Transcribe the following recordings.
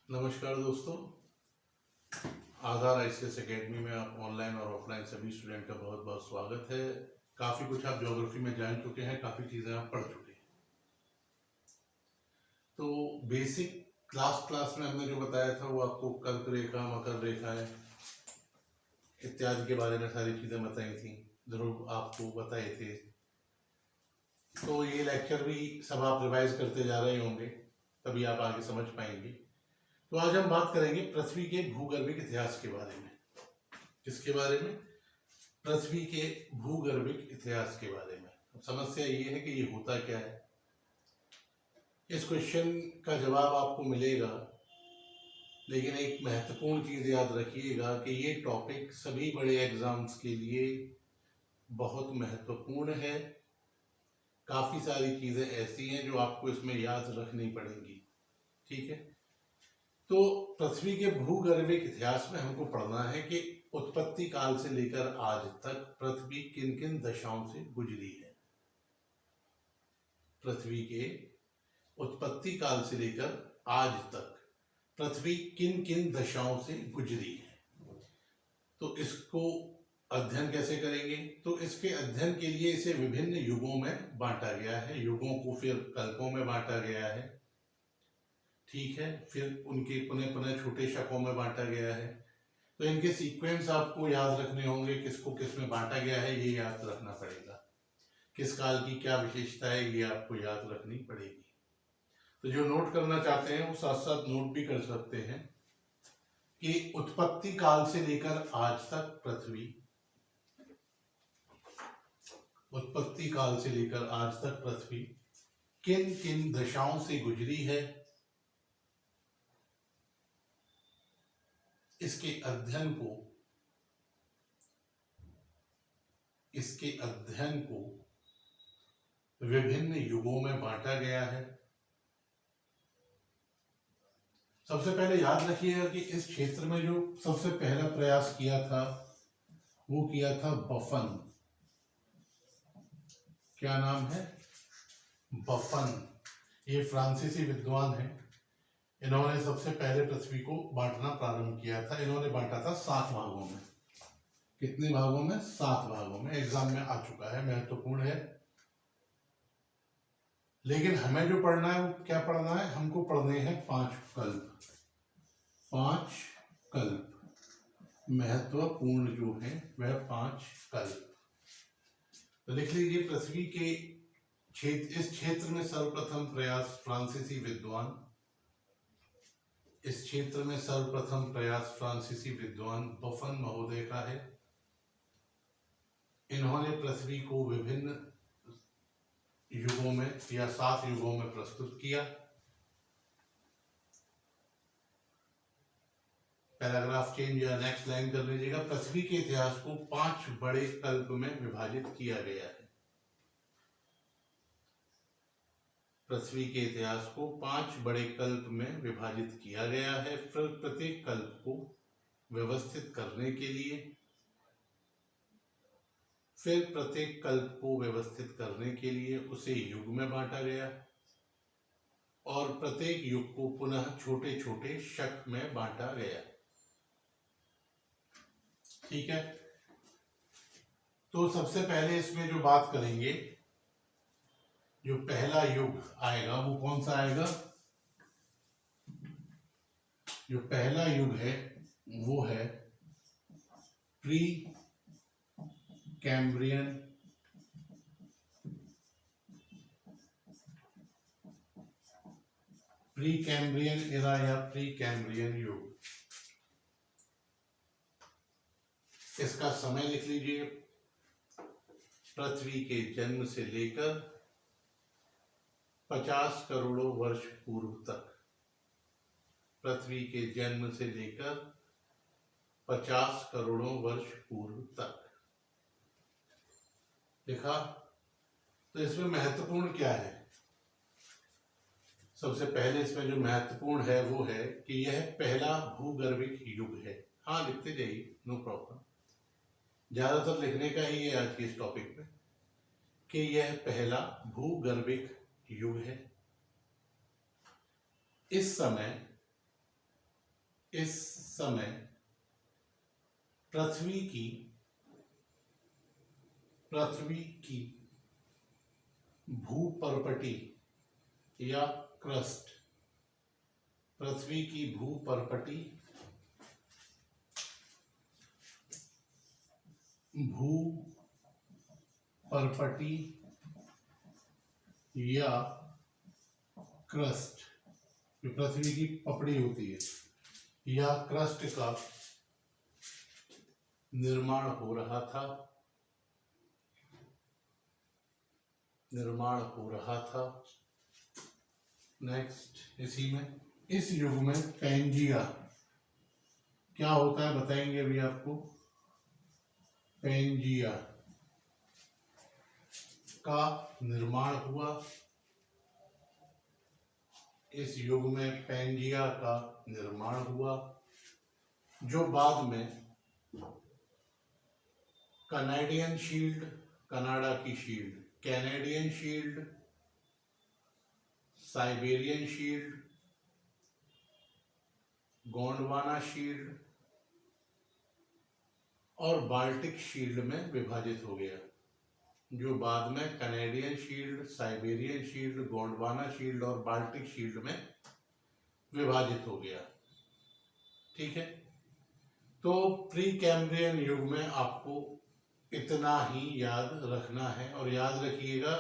नमस्कार दोस्तों, आधार ICS academy में आप ऑनलाइन और ऑफलाइन सभी स्टूडेंट का बहुत बहुत स्वागत है। काफ़ी कुछ आप ज्योग्राफी में जान चुके हैं, काफ़ी चीज़ें आप पढ़ चुके हैं। तो बेसिक क्लास में हमने जो बताया था वो आपको कर्क रेखा, मकर रेखाएं इत्यादि के बारे में सारी चीज़ें बताई थी, जरूर आपको बताए थे। तो ये लेक्चर भी सब आप रिवाइज करते जा रहे होंगे, तभी आप आगे समझ पाएंगे। तो आज हम बात करेंगे पृथ्वी के भूगर्भिक इतिहास के बारे में। किसके बारे में? पृथ्वी के भूगर्भिक इतिहास के बारे में। अब समस्या ये है कि ये होता क्या है। इस क्वेश्चन का जवाब आपको मिलेगा, लेकिन एक महत्वपूर्ण चीज याद रखिएगा कि ये टॉपिक सभी बड़े एग्जाम्स के लिए बहुत महत्वपूर्ण है। काफी सारी चीजें ऐसी हैं जो आपको इसमें याद रखनी पड़ेंगी, ठीक है। तो पृथ्वी के भूगर्भिक इतिहास में हमको पढ़ना है कि उत्पत्ति काल से लेकर आज तक पृथ्वी किन किन दशाओं से गुजरी है। पृथ्वी के उत्पत्ति काल से लेकर आज तक पृथ्वी किन किन दशाओं से गुजरी है। तो इसको अध्ययन कैसे करेंगे? तो इसके अध्ययन के लिए इसे विभिन्न युगों में बांटा गया है। युगों को फिर कल्पों में बांटा गया है, ठीक है। फिर उनके पुनः पुनः छोटे शकों में बांटा गया है। तो इनके सीक्वेंस आपको याद रखने होंगे, किसको किस में बांटा गया है ये याद रखना पड़ेगा। किस काल की क्या विशेषता है ये आपको याद रखनी पड़ेगी। तो जो नोट करना चाहते हैं वो साथ साथ नोट भी कर सकते हैं कि उत्पत्ति काल से लेकर आज तक पृथ्वी, उत्पत्ति काल से लेकर आज तक पृथ्वी किन किन दशाओं से गुजरी है, इसके अध्ययन को विभिन्न युगों में बांटा गया है। सबसे पहले याद रखिएगा कि इस क्षेत्र में जो सबसे पहला प्रयास किया था वो किया था बफन। क्या नाम है? बफन। ये फ्रांसीसी विद्वान है। इन्होंने सबसे पहले पृथ्वी को बांटना प्रारंभ किया था। इन्होंने बांटा था 7 भागों में। कितने भागों में? 7 भागों में। एग्जाम में आ चुका है, महत्वपूर्ण है। लेकिन हमें जो पढ़ना है वो क्या पढ़ना है? हमको पढ़ने हैं 5 कल्प। 5 कल्प महत्वपूर्ण जो है वह 5 कल्प। तो लिख लीजिए, पृथ्वी के इस क्षेत्र में सर्वप्रथम प्रयास फ्रांसीसी विद्वान, इस क्षेत्र में सर्वप्रथम प्रयास फ्रांसीसी विद्वान बफन महोदय का है। इन्होंने पृथ्वी को विभिन्न युगों में या 7 युगों में प्रस्तुत किया। पैराग्राफ चेंज या नेक्स्ट लाइन कर लीजिएगा। पृथ्वी के इतिहास को 5 बड़े कल्प में विभाजित किया गया है। पृथ्वी के इतिहास को 5 बड़े कल्प में विभाजित किया गया है। फिर प्रत्येक कल्प को व्यवस्थित करने के लिए, उसे युग में बांटा गया और प्रत्येक युग को पुनः छोटे छोटे शक में बांटा गया, ठीक है। तो सबसे पहले इसमें जो बात करेंगे, जो पहला युग आएगा वो कौन सा आएगा? जो पहला युग है वो है प्री कैम्ब्रियन एरा या प्री कैम्ब्रियन युग। इसका समय लिख लीजिए, पृथ्वी के जन्म से लेकर 50 करोड़ों वर्ष पूर्व तक। पृथ्वी के जन्म से लेकर 50 करोड़ों वर्ष पूर्व तक लिखा। तो इसमें महत्वपूर्ण क्या है? सबसे पहले इसमें जो महत्वपूर्ण है वो है कि यह पहला भूगर्भिक युग है। हाँ, लिखते जाइए, नो प्रॉब्लम। ज्यादातर लिखने का ही है आज के इस टॉपिक में कि यह पहला भूगर्भिक युग है। इस समय इस समय पृथ्वी की भूपर्पटी या क्रस्ट, पृथ्वी की भूपर्पटी या क्रस्ट, जो पृथ्वी की पपड़ी होती है, या क्रस्ट का निर्माण हो रहा था। नेक्स्ट, इस युग में पैंजिया क्या होता है बताएंगे अभी आपको। पैंजिया का निर्माण हुआ। इस युग में पैंजिया का निर्माण हुआ, जो बाद में कनाडियन शील्ड, कनाडा की shield, Canadian shield, Siberian shield, Gondwana shield और बाल्टिक शील्ड में विभाजित हो गया, जो बाद में Canadian shield, Siberian shield, Gondwana shield और बाल्टिक शील्ड में विभाजित हो गया। ठीक है, तो प्री कैम्ब्रियन युग में आपको इतना ही याद रखना है। और याद रखिएगा,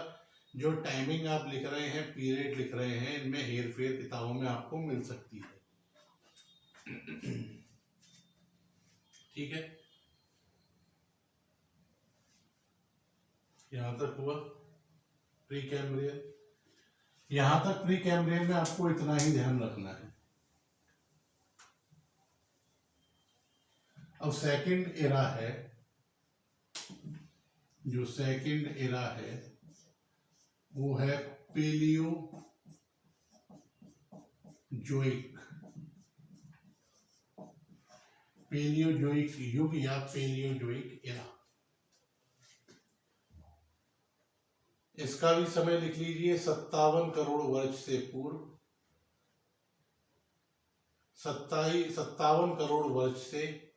जो टाइमिंग आप लिख रहे हैं, पीरियड लिख रहे हैं, इनमें हेर फेर किताबों में आपको मिल सकती है। ठीक है, यहां तक हुआ प्री कैम्ब्रियन। यहां तक प्री कैम्ब्रियन में आपको इतना ही ध्यान रखना है। अब सेकंड एरा है, जो सेकंड एरा है वो है पेलियोजोइक युग या पेलियोजोइक एरा। इसका भी समय लिख लीजिए, 57 करोड़ वर्ष से पूर्व, 57 करोड़ वर्ष से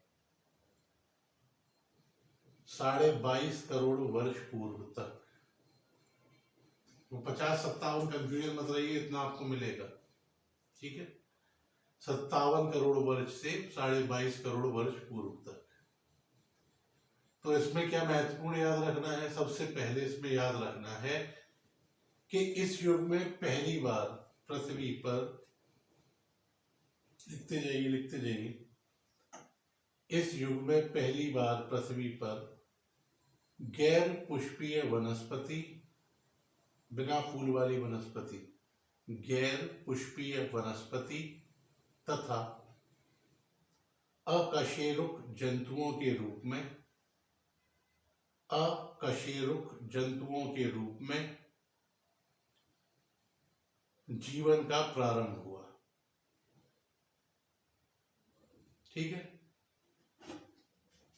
22.5 करोड़ वर्ष पूर्व तक। वो 50-57 कंफ्यूजन मत रहिए, इतना आपको मिलेगा। ठीक है, 57 करोड़ वर्ष से 22.5 करोड़ वर्ष पूर्व तक। तो इसमें क्या महत्वपूर्ण याद रखना है? सबसे पहले इसमें याद रखना है कि इस युग में पहली बार पृथ्वी पर, लिखते जाइए, इस युग में पहली बार पृथ्वी पर गैर पुष्पीय वनस्पति, बिना फूल वाली वनस्पति, गैर पुष्पीय वनस्पति तथा अकशेरुक जंतुओं के रूप में जीवन का प्रारंभ हुआ। ठीक है,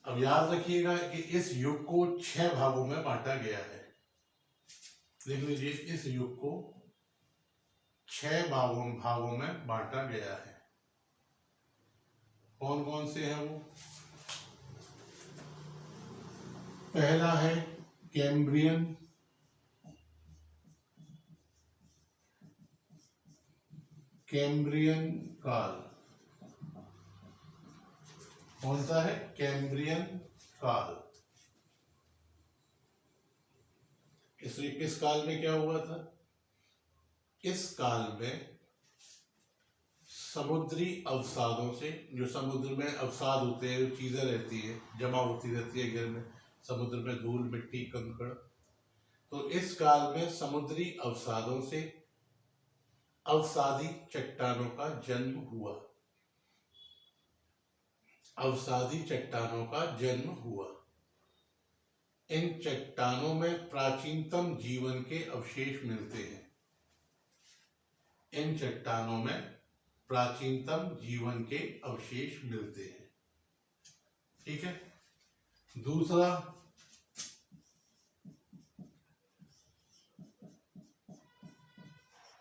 अब याद रखिएगा कि इस युग को 6 भागों में बांटा गया है। देख लीजिए, इस युग को 6 भागों में बांटा गया है। कौन कौन से हैं वो? पहला है कैम्ब्रियन काल। कौन सा है? कैम्ब्रियन काल। इस काल में क्या हुआ था? इस काल में समुद्री अवसादों से, जो समुद्र में अवसाद होते हैं, जो चीजें रहती है, जमा होती रहती है गिर में, समुद्र में धूल, मिट्टी, कंकड़, तो इस काल में समुद्री अवसादों से अवसादी चट्टानों का जन्म हुआ। अवसादी चट्टानों का जन्म हुआ। इन चट्टानों में प्राचीनतम जीवन के अवशेष मिलते हैं। इन चट्टानों में प्राचीनतम जीवन के अवशेष मिलते हैं। ठीक है, दूसरा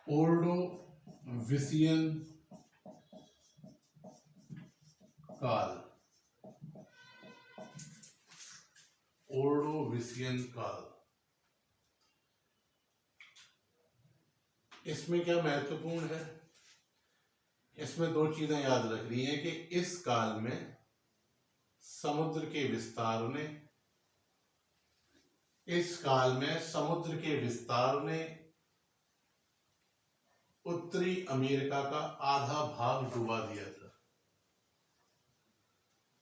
ओर्डोविसियन काल, ओर्डोविसियन काल। इसमें क्या महत्वपूर्ण है, इसमें दो चीजें याद रखनी है कि इस काल में समुद्र के विस्तार ने, इस काल में समुद्र के विस्तार ने उत्तरी अमेरिका का आधा भाग डुबा दिया था।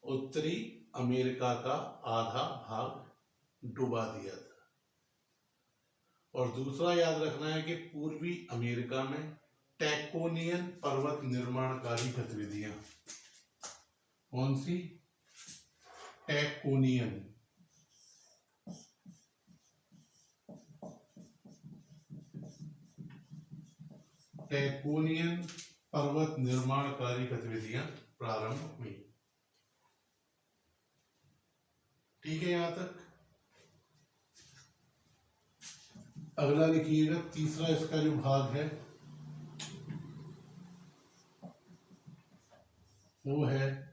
उत्तरी अमेरिका का आधा भाग डुबा दिया था। और दूसरा याद रखना है कि पूर्वी अमेरिका में टेक्टोनियन पर्वत निर्माणकारी गतिविधियां, कौन सी? टेक्टोनियन, टेक्टोनियन पर्वत निर्माणकारी गतिविधियां प्रारंभ हुई। ठीक है यहां तक। अगला लिखिएगा, तीसरा इसका जो भाग है वो है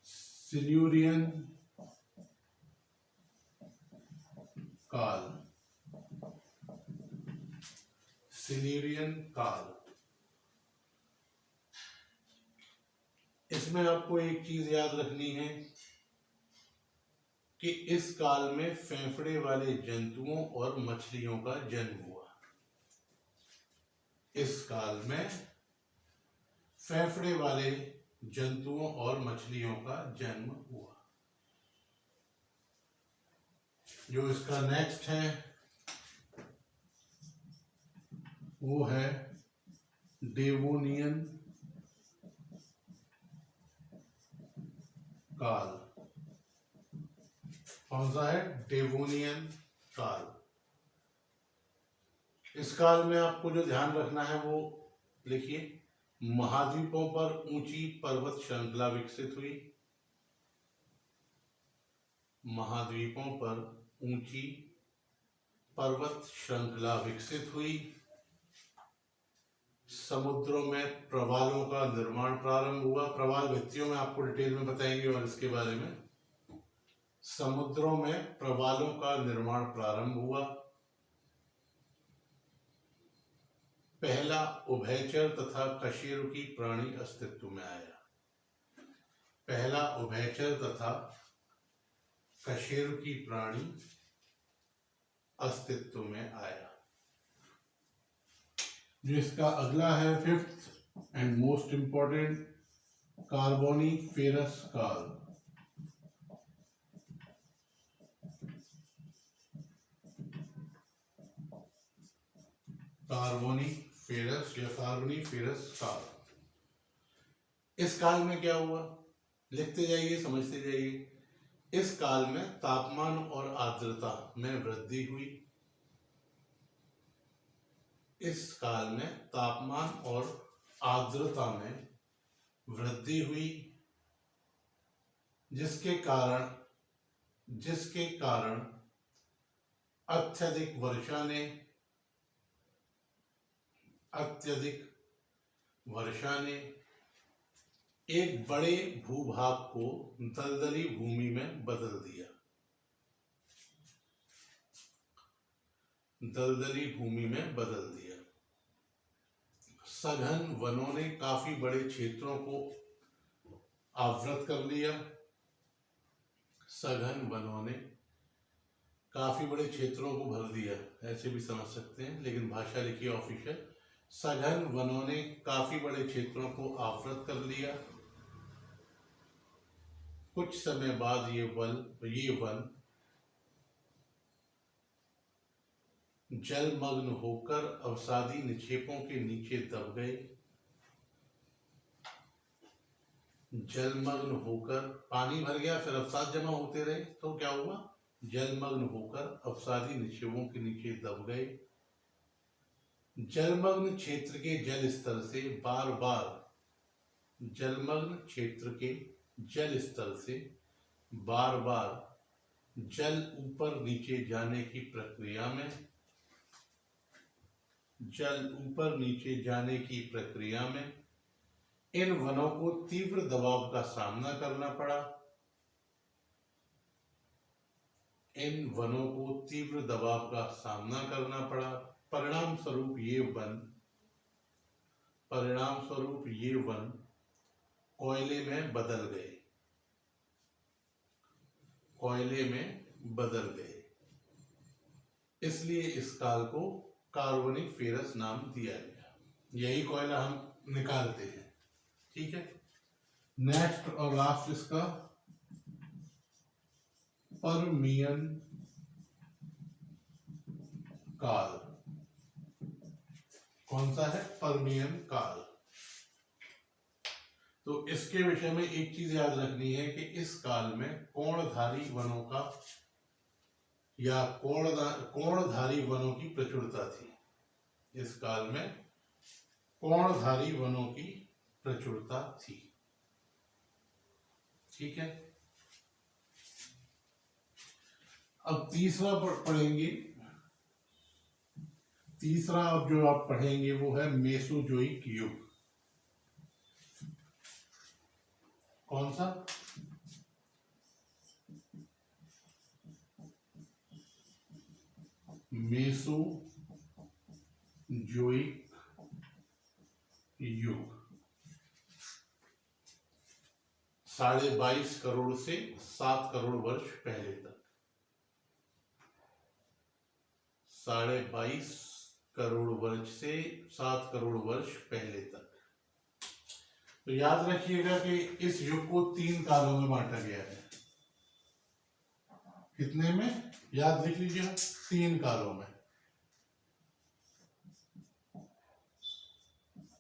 सिल्यूरियन काल। सिल्यूरियन काल, इसमें आपको एक चीज याद रखनी है कि इस काल में फेफड़े वाले जंतुओं और मछलियों का जन्म हुआ। इस काल में फेफड़े वाले जंतुओं और मछलियों का जन्म हुआ। जो इसका नेक्स्ट है वो है डेवोनियन काल। कौन सा है? डेवोनियन काल। इस काल में आपको जो ध्यान रखना है वो लिखिए, महाद्वीपों पर ऊंची पर्वत श्रृंखला विकसित हुई। महाद्वीपों पर ऊंची पर्वत श्रृंखला विकसित हुई। समुद्रों में प्रवालों का निर्माण प्रारंभ हुआ। प्रवाल व्यक्तियों में आपको डिटेल में बताएंगे और इसके बारे में। समुद्रों में प्रवालों का निर्माण प्रारंभ हुआ। पहला उभयचर तथा कशेरुकी प्राणी अस्तित्व में आया। पहला उभयचर तथा कशेरुकी प्राणी अस्तित्व में आया। जो इसका अगला है, fifth and most important, Carboniferous काल। कार्बोनिफेरस या कार्बोनिफेरस काल। इस काल में क्या हुआ, लिखते जाइए, समझते जाइए। इस काल में तापमान और आर्द्रता में वृद्धि हुई। इस काल में तापमान और आर्द्रता में वृद्धि हुई, जिसके कारण अत्यधिक वर्षा ने एक बड़े भूभाग को दलदली भूमि में बदल दिया। दलदली भूमि में बदल दिया। सघन वनों ने काफी बड़े क्षेत्रों को आवृत कर लिया। सघन वनों ने काफी बड़े क्षेत्रों को भर दिया, ऐसे भी समझ सकते हैं, लेकिन भाषा लिखिए ऑफिशियल। सघन वनों ने काफी बड़े क्षेत्रों को आवृत कर लिया। कुछ समय बाद ये वन जलमग्न होकर अवसादी निक्षेपों के नीचे दब गए। जलमग्न होकर, पानी भर गया, फिर अवसाद जमा होते रहे, तो क्या हुआ? जलमग्न होकर अवसादी निक्षेपों के नीचे दब गए। जलमग्न क्षेत्र के जल स्तर से बार बार जल ऊपर नीचे जाने की प्रक्रिया में इन वनों को तीव्र दबाव का सामना करना पड़ा। इन वनों को तीव्र दबाव का सामना करना पड़ा। परिणाम स्वरूप ये वन कोयले में बदल गए। इसलिए इस काल को कार्बोनिफेरस नाम दिया गया। यही कोयला हम निकालते हैं। ठीक है। नेक्स्ट और लास्ट इसका पर्मियन काल। कौन सा है? पर्मियन काल। तो इसके विषय में एक चीज याद रखनी है कि इस काल में कोणधारी वनों का या कोणधारी वनों की प्रचुरता थी। इस काल में कोणधारी वनों की प्रचुरता थी। ठीक है। अब तीसरा पढ़ेंगे। तीसरा अब जो आप पढ़ेंगे वो है मेसोजोइक युग। कौन सा? मेसोजोइक युग 22.5 करोड़ से 7 करोड़ वर्ष पहले तक। 22.5 करोड़ वर्ष से 7 करोड़ वर्ष पहले तक। तो याद रखिएगा कि इस युग को 3 कालों में बांटा गया है। कितने में? याद लिख लीजिए, 3 कालों में।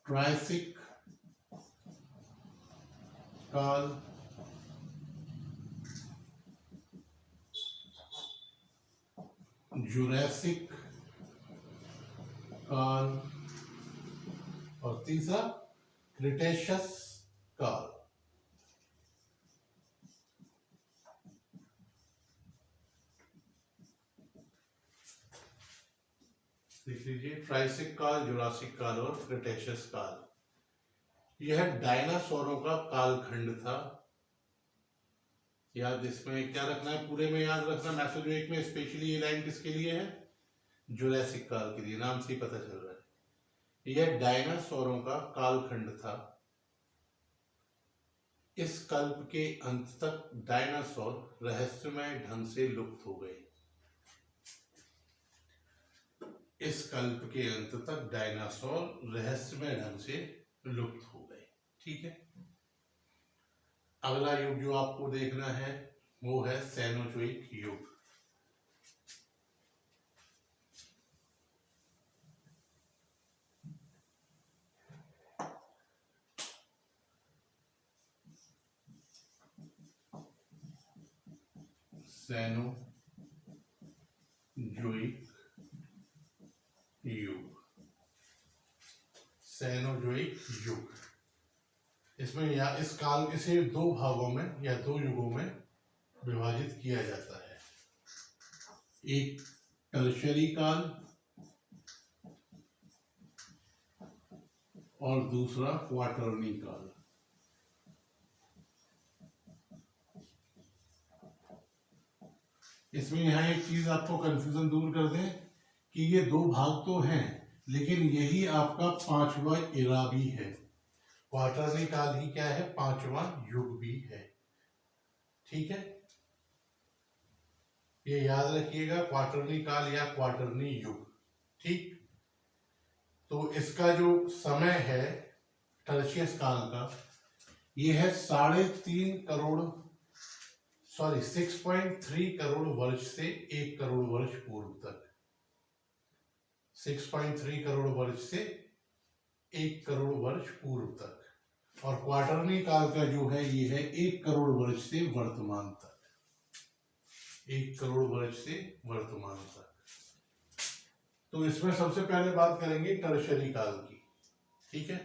ट्रायसिक काल, जुरैसिक काल और तीसरा क्रिटेशियस काल। देख लीजिए, ट्रायसिक काल, जुरासिक काल और क्रिटेशियस काल। यह डायनासोरों का कालखंड था। याद इसमें क्या रखना है? पूरे में याद रखना। मेसोजोइक में स्पेशली ये लाइन किसके लिए है? जुरासिक काल के लिए। नाम से ही पता चल रहा है। यह डायनासोरों का कालखंड था। इस कल्प के अंत तक डायनासोर रहस्यमय ढंग से लुप्त हो गए। इस कल्प के अंत तक डायनासोर रहस्यमय ढंग से लुप्त हो गए। ठीक है। अगला युग जो आपको देखना है वो है सेनोजोइक युग। सेनोजोइक युग। सेनोजोइक युग। इसमें या इस काल के से 2 भागों में या 2 युगों में विभाजित किया जाता है। एक टर्शियरी काल और दूसरा क्वार्टरनी काल। इसमें यहाँ एक चीज आपको कंफ्यूजन दूर कर दें कि ये 2 भाग तो हैं, लेकिन यही आपका 5वां इरा भी है। क्वार्टरनी काल ही क्या है? 5वां युग भी है। ठीक है। ये याद रखिएगा, क्वार्टरनी काल या क्वार्टरनी युग। ठीक। तो इसका जो समय है टर्शियस काल का, ये है 6.3 करोड़ वर्ष से 1 करोड़ वर्ष पूर्व तक। 6.3 करोड़ वर्ष से 1 करोड़ वर्ष पूर्व तक। और क्वार्टरनी काल का जो है ये है 1 करोड़ वर्ष से वर्तमान तक। 1 करोड़ वर्ष से वर्तमान तक। तो इसमें सबसे पहले बात करेंगे टर्शियरी काल की। ठीक है।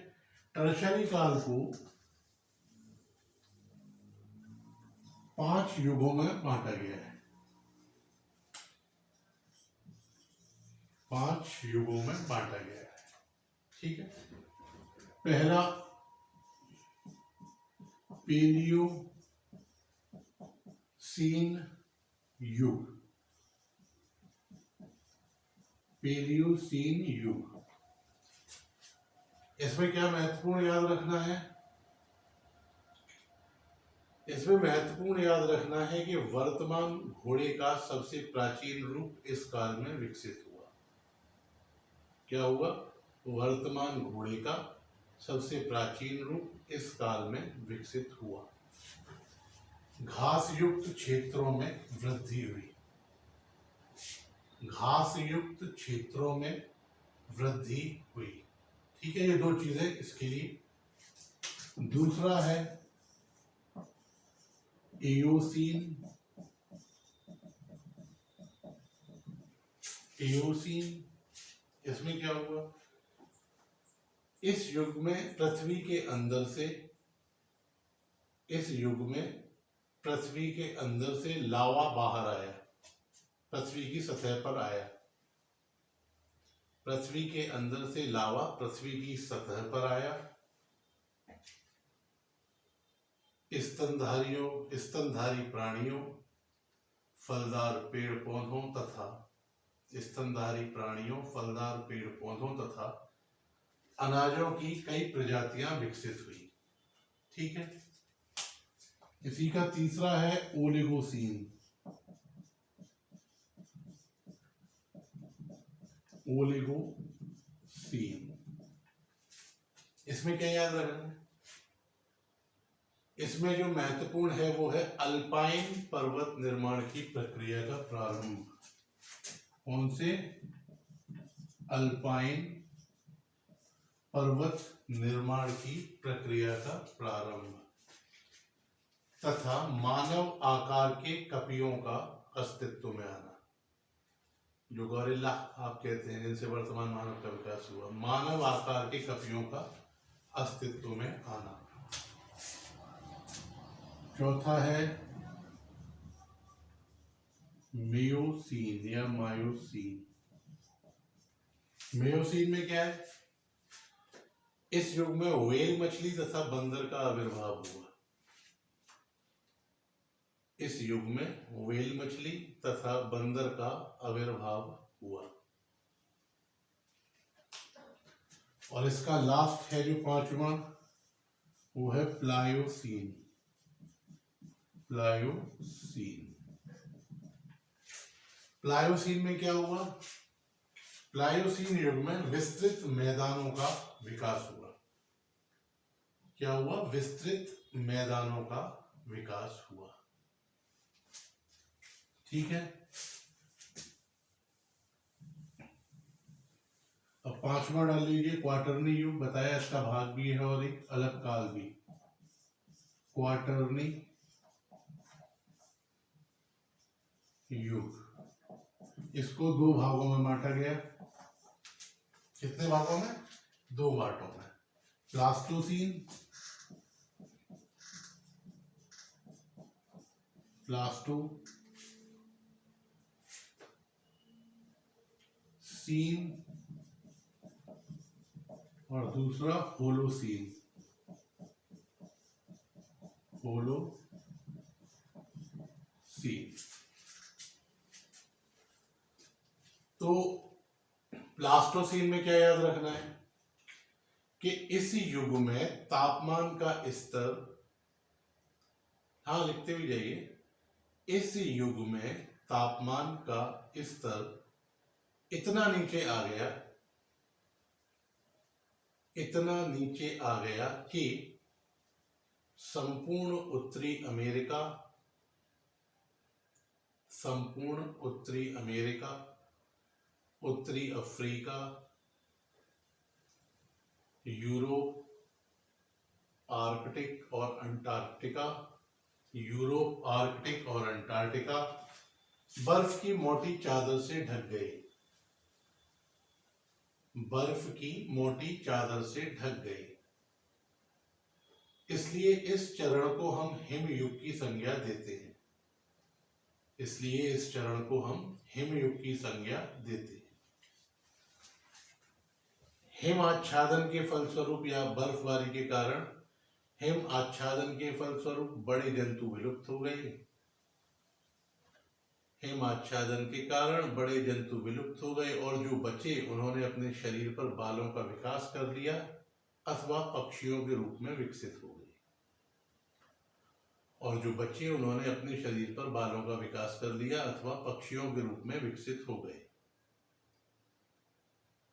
टर्शियरी काल को 5 युगों में बांटा गया है। 5 युगों में बांटा गया है। ठीक है। पहला पेलियोसीन युग, पेलियोसीन युग। इसमें क्या महत्वपूर्ण याद रखना है? इसमें महत्वपूर्ण याद रखना है कि वर्तमान घोड़े का सबसे प्राचीन रूप इस काल में विकसित हुआ। क्या हुआ? वर्तमान घोड़े का सबसे प्राचीन रूप इस काल में विकसित हुआ। घास युक्त क्षेत्रों में वृद्धि हुई, घास युक्त क्षेत्रों में वृद्धि हुई। ठीक है, ये दो चीजें इसके लिए। दूसरा है एओसीन, एओसीन। इसमें क्या हुआ? इस युग में पृथ्वी के अंदर से, इस युग में पृथ्वी के अंदर से लावा बाहर आया, पृथ्वी की सतह पर आया। पृथ्वी के अंदर से लावा पृथ्वी की सतह पर आया। स्तनधारी प्राणियों, फलदार पेड़ पौधों तथा स्तनधारी प्राणियों, फलदार पेड़ पौधों तथा अनाजों की कई प्रजातियां विकसित हुई। ठीक है। इसी का तीसरा है ओलिगोसीन, ओलिगोसीन। इसमें क्या याद रखना है? इसमें जो महत्वपूर्ण है वो है अल्पाइन पर्वत निर्माण की प्रक्रिया का प्रारंभ। कौन से? अल्पाइन पर्वत निर्माण की प्रक्रिया का प्रारंभ तथा मानव आकार के कपियों का अस्तित्व में आना। जो गोरिल्ला आप कहते हैं, जिनसे वर्तमान मानव का विकास हुआ, मानव आकार के कपियों का अस्तित्व में आना। चौथा है मियोसीन या मायोसीन। मियोसीन में क्या है? इस युग में व्हेल मछली तथा बंदर का आविर्भाव हुआ। इस युग में व्हेल मछली तथा बंदर का आविर्भाव हुआ। और इसका लास्ट है जो पांचवा, वो है प्लायोसीन, प्लायोसीन। प्लायोसीन में क्या हुआ? प्लायोसीन युग में विस्तृत मैदानों का विकास हुआ। क्या हुआ? विस्तृत मैदानों का विकास हुआ। ठीक है। अब पांचवा डाल लीजिए, क्वार्टरनी युग। बताया इसका भाग भी है और एक अलग काल भी। क्वार्टरनी युग, इसको दो भागों में बांटा गया। कितने भागों में? दो बांटों में। प्लास्टोसीन, सीन और दूसरा होलोसीन, होलोसीन। तो प्लास्टोसीन में क्या याद रखना है कि इस युग में तापमान का स्तर, हाँ लिखते भी जाइए, इस युग में तापमान का स्तर इतना नीचे आ गया, इतना नीचे आ गया कि संपूर्ण उत्तरी अमेरिका, संपूर्ण उत्तरी अमेरिका, उत्तरी अफ्रीका, यूरोप, आर्कटिक और अंटार्कटिका, यूरोप, आर्कटिक और अंटार्कटिका बर्फ की मोटी चादर से ढक गए, बर्फ की मोटी चादर से ढक गए। इसलिए इस चरण को हम हिमयुग की संज्ञा देते हैं। इसलिए इस चरण को हम हिमयुग की संज्ञा देते हैं। हिम आच्छादन के फलस्वरूप या बर्फबारी के कारण हिम आच्छादन के फलस्वरूप बड़े जंतु विलुप्त हो गए। हिम आच्छादन के कारण बड़े जंतु विलुप्त हो गए और जो बचे उन्होंने अपने शरीर पर बालों का विकास कर लिया अथवा पक्षियों के रूप में विकसित हो गए। और जो बच्चे उन्होंने अपने शरीर पर बालों का विकास कर लिया अथवा पक्षियों के रूप में विकसित हो गए।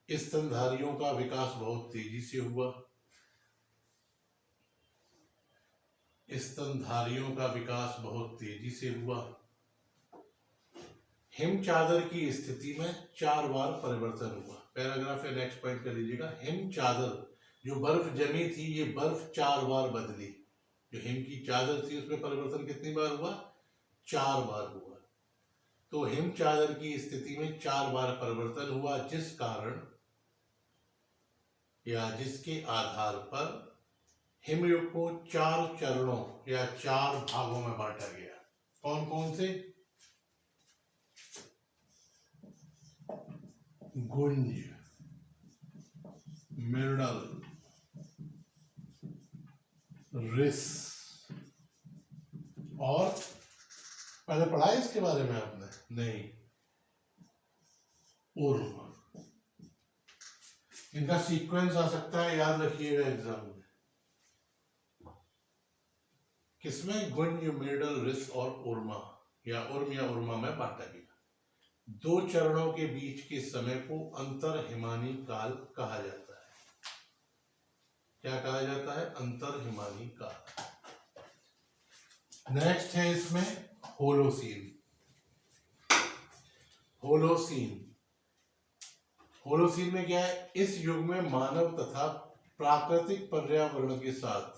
स्तनधारियों का विकास बहुत तेजी से हुआ। स्तनधारियों का विकास बहुत तेजी से हुआ। हिम चादर की स्थिति में 4 बार परिवर्तन हुआ। पैराग्राफ या नेक्स्ट पॉइंट कर लीजिएगा। हिम चादर जो बर्फ जमी थी ये बर्फ 4 बार बदली। जो हिम की चादर थी उसमें परिवर्तन कितनी बार हुआ? 4 बार हुआ। तो हिम चादर की स्थिति में 4 बार परिवर्तन हुआ, जिस कारण या जिसके आधार पर हिमयुग को 4 चरणों या 4 भागों में बांटा गया। कौन कौन से? गुंज, मृणल, रिस और पहले पढ़ा है इसके बारे में आपने? नहीं। उर्म। इनका सीक्वेंस आ सकता है, याद रखिएगा एग्जाम में। किसमें? गुंज, मृणल, रिस और उर्मा या उर्म या उर्मा में बांटा गया। 2 चरणों के बीच के समय को अंतर हिमानी काल कहा जाता है। क्या कहा जाता है? अंतर हिमानी काल। नेक्स्ट है इसमें होलोसीन। होलोसीन होलोसीन में क्या है? इस युग में मानव तथा प्राकृतिक पर्यावरण के साथ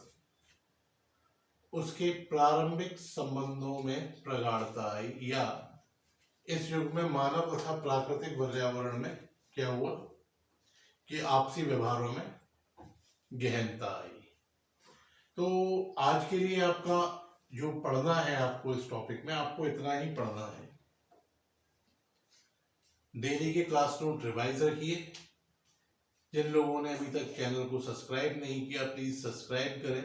उसके प्रारंभिक संबंधों में प्रगाढ़ता आई, या इस युग में मानव तथा प्राकृतिक पर्यावरण में क्या हुआ कि आपसी व्यवहारों में गहनता आई। तो आज के लिए आपका जो पढ़ना है, आपको इस टॉपिक में आपको इतना ही पढ़ना है। डेली के क्लास नोट रिवाइज रखिए। जिन लोगों ने अभी तक चैनल को सब्सक्राइब नहीं किया प्लीज सब्सक्राइब करें,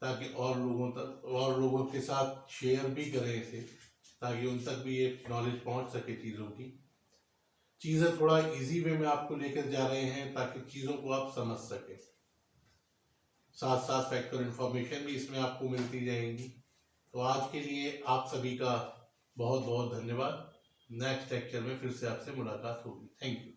ताकि और लोगों के साथ शेयर भी करें इसे, ताकि उन तक भी ये नॉलेज पहुंच सके। चीज़ें थोड़ा इजी वे में आपको लेकर जा रहे हैं ताकि चीज़ों को आप समझ सकें। साथ साथ फैक्टर इन्फॉर्मेशन भी इसमें आपको मिलती जाएंगी। तो आज के लिए आप सभी का बहुत बहुत धन्यवाद। नेक्स्ट लेक्चर में फिर से आपसे मुलाकात होगी। Thank you.